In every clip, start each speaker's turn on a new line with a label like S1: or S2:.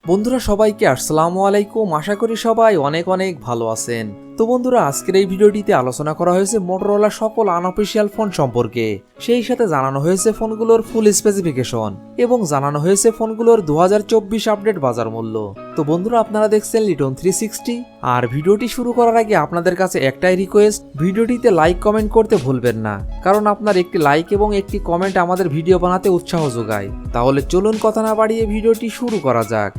S1: বন্ধুরা সবাইকে আসসালামু আলাইকুম। আশা করি সবাই অনেক অনেক ভালো আছেন। তো বন্ধুরা আজকের এই ভিডিওটিতে আলোচনা করা হয়েছে মোটরোলা সকল আনঅফিশিয়াল ফোন সম্পর্কে। সেই সাথে জানানো হয়েছে ফোনগুলোর ফুল স্পেসিফিকেশন এবং জানানো হয়েছে ফোনগুলোর 2024 আপডেট বাজার মূল্য। তো বন্ধুরা আপনারা দেখছেন লিটন 360। আর ভিডিওটি শুরু করার আগে আপনাদের কাছে একটাই রিকোয়েস্ট, ভিডিওটিতে লাইক কমেন্ট করতে ভুলবেন না, কারণ আপনার একটি লাইক এবং একটি কমেন্ট আমাদের ভিডিও বানাতে উৎসাহ যোগায়। তাহলে চলুন কথা না বাড়িয়ে ভিডিওটি শুরু করা যাক।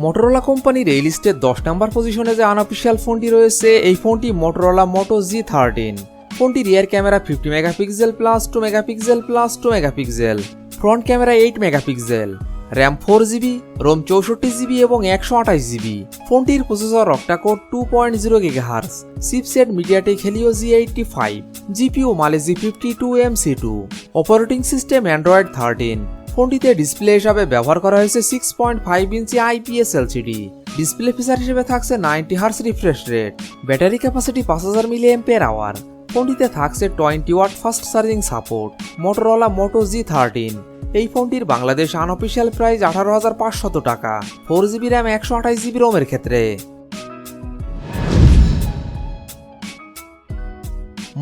S1: মোটরোলা কোম্পানির এই লিস্টের 10 নম্বর পজিশনে যে আনঅফিশিয়াল ফোনটি রয়েছে, এই ফোনটি মোটরোলা মোটো G13। ফোনটি rear camera 50 megapixel plus 2 megapixel plus 2 megapixel, front camera 8 megapixel, RAM 4GB, ROM 64GB এবং 128GB। ফোনটির processor octacore 2.0 GHz, chipset MediaTek Helio G85, GPU Mali G52MC2, operating system Android 13। ফোনটিতে display হিসাবে ব্যবহার করা হয়েছে 6.5 inch IPS LCD। Display feature হিসেবে থাকছে 90 hertz refresh rate, battery capacity 5000 mAh। ফোনটিতে থাকছে 20 watt fast charging support. Motorola Moto G13। এই ফোনটির বাংলাদেশ আনঅফিশিয়াল প্রাইস 18,500 টাকা, 4GB র্যাম 128GB রোমের ক্ষেত্রে।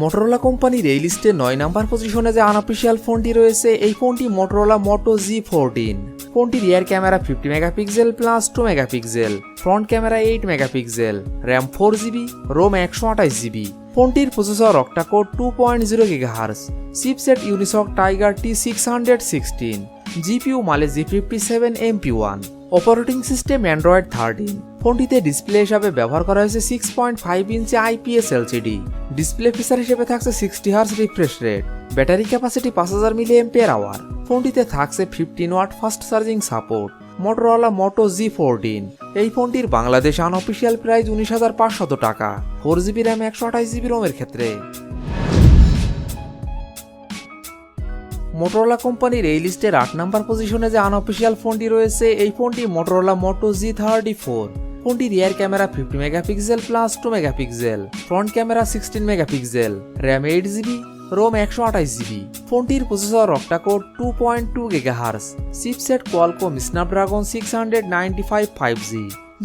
S1: মোটরোলা কোম্পানির এই লিস্টে 9 নম্বর পজিশনে যে আনঅফিশিয়াল ফোনটি রয়েছে, এই ফোনটি মোটরোলা মোটো G14। ফোনটি rear camera 50 megapixel plus 2 megapixel, front camera 8 megapixel, RAM 4GB, ROM 128GB। ফোনটির processor octacore 2.0 GHz, chipset Unisoc Tiger T616, GPU Mali G57MP1, operating system Android 13। ফোনটিতে ডিসপ্লে হিসাবে ব্যবহার করা হয়েছে 6.5 inch IPS LCD। Display feature হিসেবে থাকছে 60 hertz refresh rate, battery capacity 5000 mAh। ফোনটিতে থাকছে 15 watt fast charging support. Motorola Moto G14। এই ফোনটির বাংলাদেশ আনঅফিশিয়াল প্রাইস 19,500 টাকা, 4GB র্যাম 128GB রোমের ক্ষেত্রে। মোটরোলা কোম্পানির এই লিস্টের 8 নম্বর পজিশনে যে আনঅফিশিয়াল ফোনটি রয়েছে, এই ফোনটি মোটরোলা মোটো G34। ফোনটি rear camera 50 megapixel plus 2 megapixel, front camera 16 megapixel, RAM 8GB, ROM 128GB। ফোনটির processor octa-core 2.2 GHz, chipset Qualcomm Snapdragon 695 5G,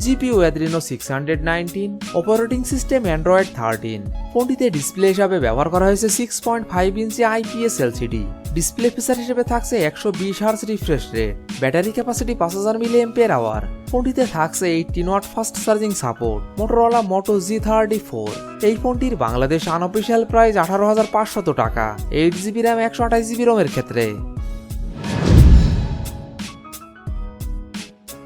S1: GPU Adreno 619, operating system Android 13। ফোনটিতে ডিসপ্লে হিসাবে ব্যবহার করা হয়েছে 6.5 inch IPS LCD। Display feature হিসেবে থাকছে 120 hertz refresh rate, battery capacity 5000 mAh। ফোনটিতে থাকছে 18 watt fast charging support. Motorola Moto G34। এই ফোনটির বাংলাদেশ আনঅফিশিয়াল প্রাইস 18,500 টাকা, 8GB র্যাম 128GB রোমের ক্ষেত্রে।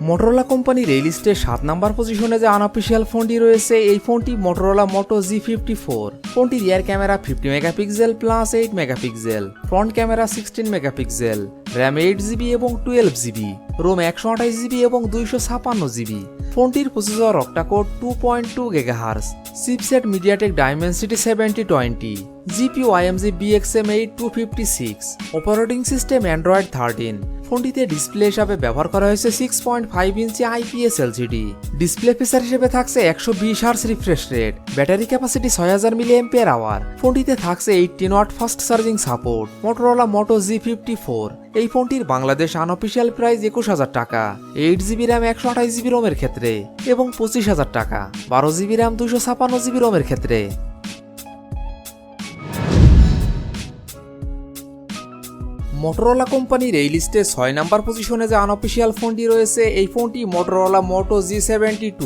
S1: মোটরোলা কোম্পানির এই লিস্টে 7 নম্বর পজিশনে যে আনঅফিশিয়াল ফোনটি রয়েছে, এই ফোনটি মোটরোলা মোটো G54। ফোনটি rear camera 50 megapixel plus 8 megapixel, front camera 16 megapixel, RAM 8GB এবং 12GB, রোম 128GB এবং 256GB। ফোনটির processor octa-core 2.2 GHz, chipset MediaTek Dimensity 7020, GPU AMD BXM8 256, operating system Android 13। ফোনটিতে ডিসপ্লে হিসাবে ব্যবহার করা হয়েছে 6.5 inch IPS LCD। Display feature হিসেবে থাকছে 120 hertz refresh rate, battery capacity 6000 mAh। ফোনটিতে থাকছে 18 watt fast charging support. Motorola Moto G54। এই ফোনটির বাংলাদেশ আনঅফিশিয়াল প্রাইস 21,000 টাকা, 8GB র্যাম 128GB রোমের ক্ষেত্রে এবং 25,000 টাকা, 12GB র্যাম 256GB রোমের ক্ষেত্রে। মোটরোলা কোম্পানির এই লিস্টে 6 নম্বর পজিশনে যে আনঅফিশিয়াল ফোনটি রয়েছে, এই ফোনটি মোটরোলা মোটো G72।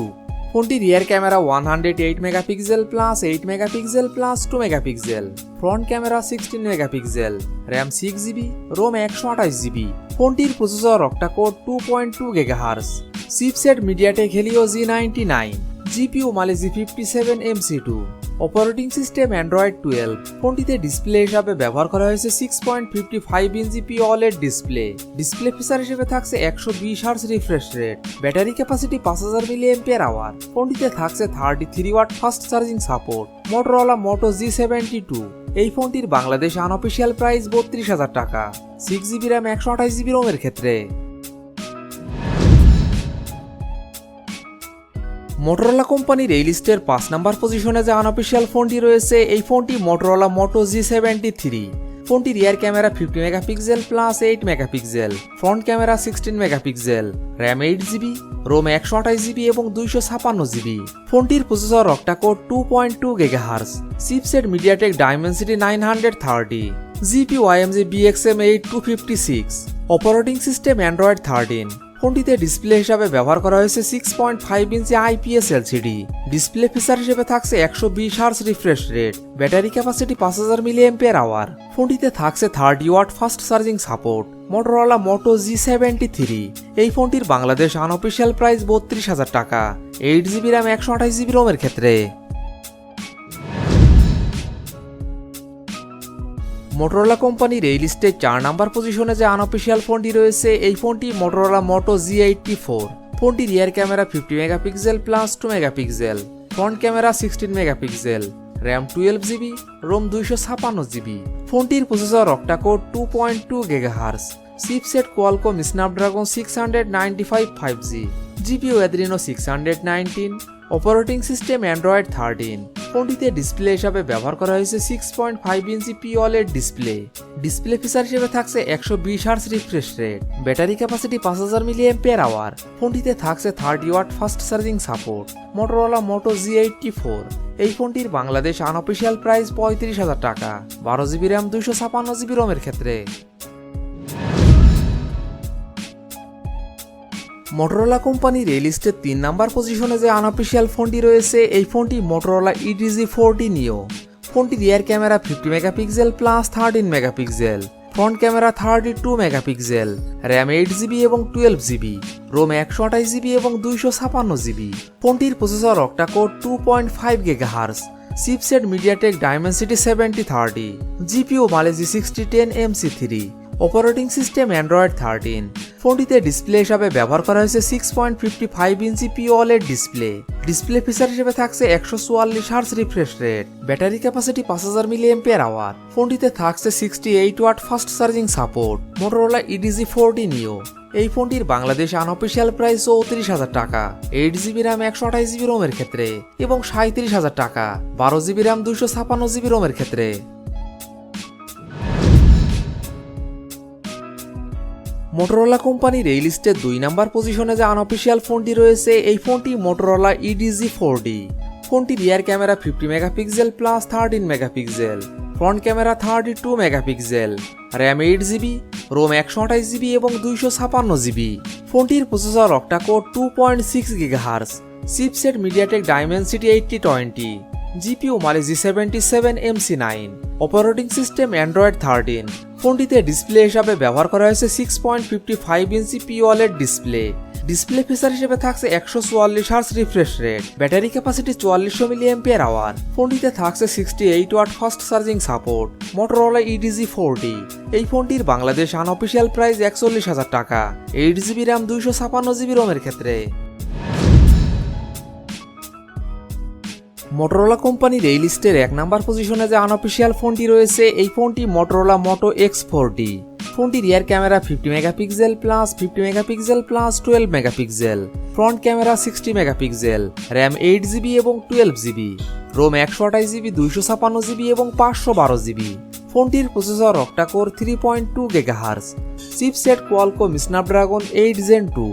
S1: ফোনটি rear camera 108 megapixel plus 8 megapixel plus 2 megapixel, front camera 16 megapixel, RAM 6GB, ROM 128GB। ফোনটির processor octa-core 2.2 GHz, chipset MediaTek Helio G99, GPU Mali G57MC2, operating system Android 12। ফোনটিতে display হিসাবে ব্যবহার করা হয়েছে 6.55 inch OLED display. Display feature হিসেবে থাকছে 120 hertz refresh rate, battery capacity 5000 mAh। ফোনটিতে থাকছে 33 watt fast charging support. Motorola Moto G72। এই ফোনটির বাংলাদেশ আনঅফিশিয়াল প্রাইস 32,000 টাকা, 6GB র্যাম 128GB রোমের ক্ষেত্রে। মোটরোলা কোম্পানির এই লিস্টের 5 নাম্বার পজিশনে যে আনঅফিশিয়াল ফোনটি রয়েছে এই ফোনটি মোটরোলা মোটো G73। ফোনটির rear camera 50 megapixel plus 8 megapixel, front camera 16 megapixel, RAM 8GB, ROM 128GB এবং 256GB। ফোনটির processor octa core 2.2 GHz, chipset MediaTek Dimensity 930, GPU AMD BXM8 256, operating system Android 13। ফোনটিতে ডিসপ্লে হিসাবে ব্যবহার করা হয়েছে 6.5 inch IPS LCD। Display feature হিসেবে থাকছে 120 hertz refresh rate, battery capacity 5000 mAh। ফোনটিতে থাকছে 30 watt fast charging support. Motorola Moto G73। এই ফোনটির বাংলাদেশ আনঅফিশিয়াল প্রাইস 32,000 টাকা, 8GB র্যাম 128GB রোমের ক্ষেত্রে। মোটরোলা কোম্পানির এই লিস্টে 4 নাম্বার পজিশনে যে আনঅফিশিয়াল ফোনটি রয়েছে এই ফোনটি মোটরোলা মোটো G84। ফোনটির rear camera 50 megapixel plus 2 megapixel, front camera 16 megapixel, RAM 12GB, ROM 256GB। ফোনটির processor octa core 2.2 GHz, chipset Qualcomm Snapdragon 695 5G, GPU Adreno 619, operating system Android 13। ফোনটিতে ডিসপ্লে হিসাবে ব্যবহার করা হয়েছে 6.5 inch POLED display. Display feature হিসেবে থাকছে 120 hertz refresh rate, battery capacity 5000 mAh। ফোনটিতে থাকছে 30 watt fast charging support. Motorola Moto G84। এই ফোনটির বাংলাদেশ আনঅফিশিয়াল প্রাইস 35,000 টাকা, 12GB র্যাম 256GB রোমের ক্ষেত্রে। মোটরোলা কোম্পানির এই লিস্টের 3 নাম্বার পজিশনে যে আনঅফিশিয়াল ফোনটি রয়েছে এই ফোনটি মোটরোলা EDG40 নিও। ফোনটি rear camera 50 megapixel plus 13 megapixel, front camera 32 megapixel, RAM 8GB এবং 12GB, রোম 128GB এবং 256GB। ফোনটির processor octa core 2.5 GHz, chipset MediaTek Dimensity 7030, GPU Mali G 6010 MC3, operating system Android 13। ফোনটিতে ডিসপ্লে হিসাবে ব্যবহার করা হয়েছে 6.55 inch POLED display. Display feature হিসেবে থাকছে 144 hertz refresh rate, battery capacity 5000 mAh। ফোনটিতে থাকছে 68 watt fast charging support. Motorola EDG40 নিও। এই ফোনটির বাংলাদেশ আনঅফিশিয়াল প্রাইস 34,000 টাকা, 8GB র্যাম 128GB রোমের ক্ষেত্রে এবং 37,000 টাকা, 12GB র্যাম 256GB রোমের ক্ষেত্রে। মোটরোলা কোম্পানির এই লিস্টের 2 নাম্বার পজিশনে যে আনঅফিশিয়াল ফোনটি রয়েছে এই ফোনটি মোটরোলা EDG40। ফোনটি rear camera 50 megapixel plus 13 megapixel, front camera 32 megapixel, RAM 8GB, ROM 128GB এবং 256GB। ফোনটির processor octa core 2.6 GHz, chipset MediaTek Dimensity 8020, GPU Mali G 77 MC9, operating system Android 13। ফোনটিতে ডিসপ্লে হিসাবে ব্যবহার করা হয়েছে 6.55 inch POLED display. Display feature হিসেবে থাকছে 144 hertz refresh rate, battery capacity 4400 mAh। ফোনটিতে থাকছে 68 watt fast charging support. Motorola EDG40। এই ফোনটির বাংলাদেশ আনঅফিশিয়াল প্রাইস 41,000 টাকা, 8GB র্যাম 256GB রোমের ক্ষেত্রে। মোটরোলা কোম্পানির এই লিস্টের 1 নাম্বার পজিশনে যে আনঅফিশিয়াল ফোনটি রয়েছে এই ফোনটি মোটরোলা মোটো X40। ফোনটি rear camera 50 megapixel plus 50 megapixel plus 12 megapixel, front camera 60 megapixel, RAM 8GB এবং 12GB, রোম 128GB, 256GB এবং 512GB। ফোনটির processor octa core 3.2 GHz, chipset Qualcomm Snapdragon 8 Gen 2,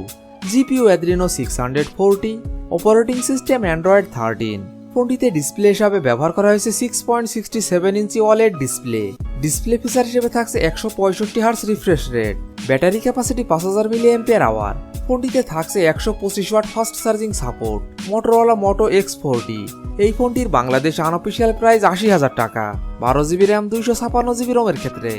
S1: GPU Adreno 640, operating system Android 13। ফোনটিতে display হিসাবে ব্যবহার করা হয়েছে 6.67 inch OLED display. Display feature হিসেবে থাকছে 165 hertz refresh rate, battery capacity 5000 mAh। ফোনটিতে থাকছে 125 watt fast charging support. Motorola Moto X40। এই ফোনটির বাংলাদেশ আনঅফিশিয়াল প্রাইস 80,000 টাকা, 12GB র্যাম 256GB রোমের ক্ষেত্রে।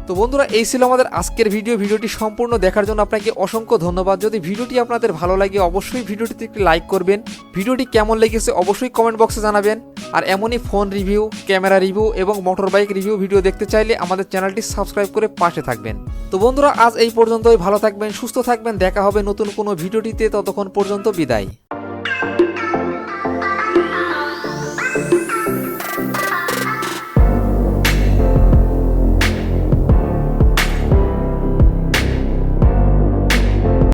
S1: তো বন্ধুরা এই ছিল আমাদের আজকের ভিডিওটি সম্পূর্ণ দেখার জন্য আপনাকে অসংখ্য ধন্যবাদ। যদি ভিডিওটি আপনাদের ভালো লাগে অবশ্যই ভিডিওটিতে একটি লাইক করবেন। ভিডিওটি কেমন লেগেছে অবশ্যই কমেন্ট বক্সে জানাবেন। আর এমনই ফোন রিভিউ, ক্যামেরা রিভিউ এবং মোটর বাইক রিভিউ ভিডিও দেখতে চাইলে আমাদের চ্যানেলটি সাবস্ক্রাইব করে পাশে থাকবেন। তো বন্ধুরা আজ এই পর্যন্তই, ভালো থাকবেন, সুস্থ থাকবেন, দেখা হবে নতুন কোনো ভিডিওটিতে, ততক্ষণ পর্যন্ত বিদায়।